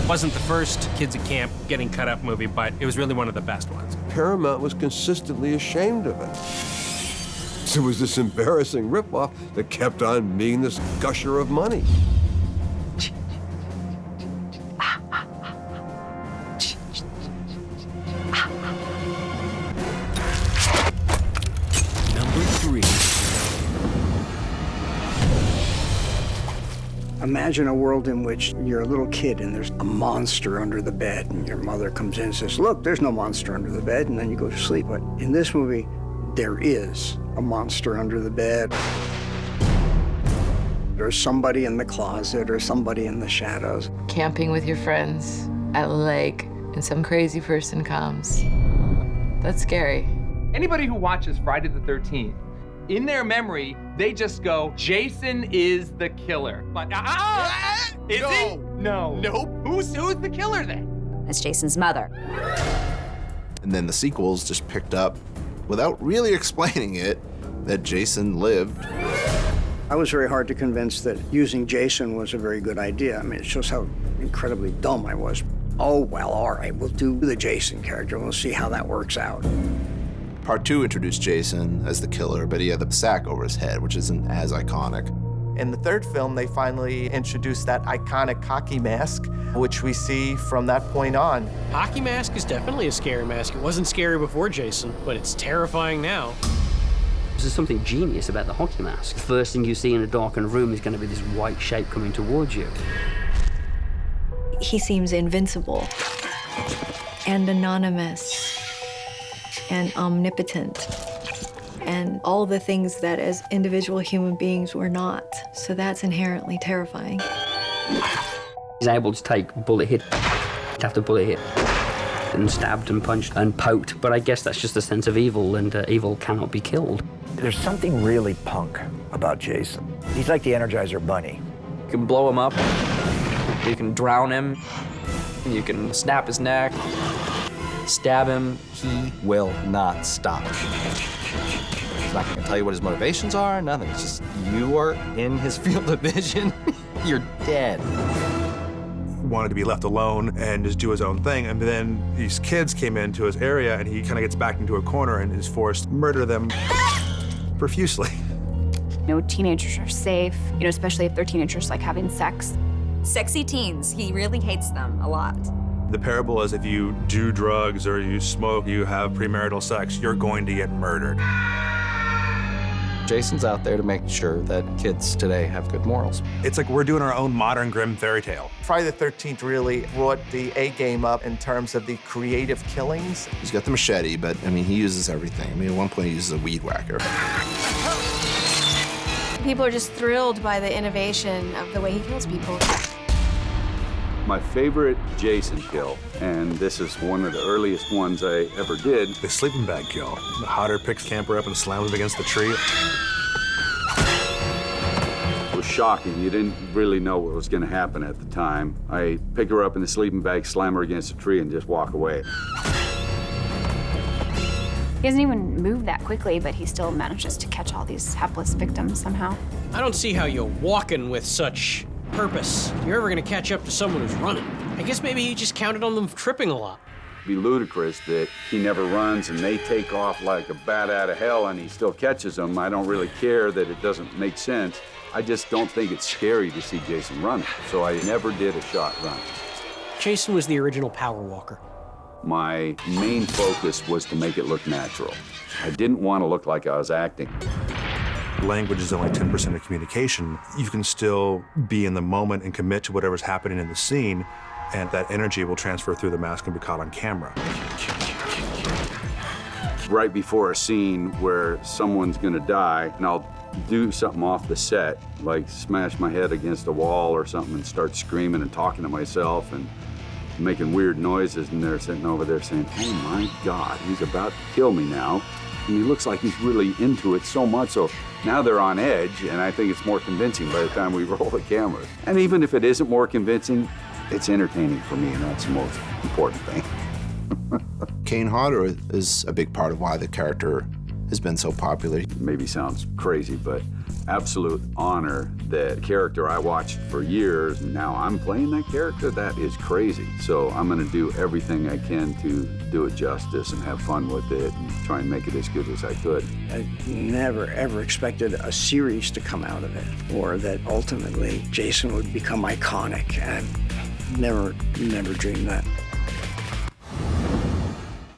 Wasn't the first kids at camp getting cut up movie, but it was really one of the best ones. Paramount was consistently ashamed of it. It was this embarrassing ripoff that kept on being this gusher of money. Number 3. Imagine a world in which you're a little kid and there's a monster under the bed, and your mother comes in and says, look, there's no monster under the bed, and then you go to sleep. But in this movie, there is a monster under the bed. There's somebody in the closet or somebody in the shadows. Camping with your friends at a lake, and some crazy person comes. That's scary. Anybody who watches Friday the 13th, in their memory, they just go, Jason is the killer. But, is he? No. Nope. Who's the killer then? It's Jason's mother. And then the sequels just picked up, without really explaining it, that Jason lived. I was very hard to convince that using Jason was a very good idea. I mean, it shows how incredibly dumb I was. Oh, well, all right, we'll do the Jason character. We'll see how that works out. Part 2 introduced Jason as the killer, but he had the sack over his head, which isn't as iconic. In the third film, they finally introduced that iconic hockey mask, which we see from that point on. Hockey mask is definitely a scary mask. It wasn't scary before Jason, but it's terrifying now. There's something genius about the hockey mask. The first thing you see in a darkened room is going to be this white shape coming towards you. He seems invincible and anonymous and omnipotent and all the things that as individual human beings we're not. So that's inherently terrifying. He's able to take bullet hit after bullet hit, and stabbed and punched and poked, but I guess that's just a sense of evil, and evil cannot be killed. There's something really punk about Jason. He's like the Energizer Bunny. You can blow him up, you can drown him, you can snap his neck, stab him. He will not stop. He's not gonna tell you what his motivations are, nothing. It's just, you are in his field of vision, you're dead. Wanted to be left alone and just do his own thing. And then these kids came into his area and he kind of gets backed into a corner and is forced to murder them profusely. No teenagers are safe, especially if they're teenagers like having sex. Sexy teens, he really hates them a lot. The parable is if you do drugs or you smoke, you have premarital sex, you're going to get murdered. Jason's out there to make sure that kids today have good morals. It's like we're doing our own modern grim fairy tale. Friday the 13th really brought the A game up in terms of the creative killings. He's got the machete, but I mean, he uses everything. I mean, at one point he uses a weed whacker. People are just thrilled by the innovation of the way he kills people. My favorite Jason kill, and this is one of the earliest ones I ever did. The sleeping bag kill. The Hodder picks Camper up and slams him against the tree. It was shocking. You didn't really know what was going to happen at the time. I pick her up in the sleeping bag, slam her against a tree, and just walk away. He doesn't even move that quickly, but he still manages to catch all these hapless victims somehow. I don't see how you're walking with such purpose. You're ever gonna catch up to someone who's running. I guess maybe he just counted on them tripping a lot. It'd be ludicrous that he never runs and they take off like a bat out of hell and he still catches them. I don't really care that it doesn't make sense. I just don't think it's scary to see Jason running, so I never did a shot run. Jason was the original power walker. My main focus was to make it look natural. I didn't want to look like I was acting. Language is only 10% of communication. You can still be in the moment and commit to whatever's happening in the scene, and that energy will transfer through the mask and be caught on camera. Right before a scene where someone's gonna die, and I'll do something off the set, like smash my head against a wall or something and start screaming and talking to myself and making weird noises, and they're sitting over there saying, oh my God, he's about to kill me now. And he looks like he's really into it so much, so now they're on edge, and I think it's more convincing by the time we roll the cameras. And even if it isn't more convincing, it's entertaining for me, and that's the most important thing. Kane Hodder is a big part of why the character has been so popular. Maybe sounds crazy, but absolute honor that character I watched for years, and now I'm playing that character. That is crazy. So I'm going to do everything I can to do it justice and have fun with it and try and make it as good as I could. I never, ever expected a series to come out of it, or that ultimately Jason would become iconic. And never dreamed that.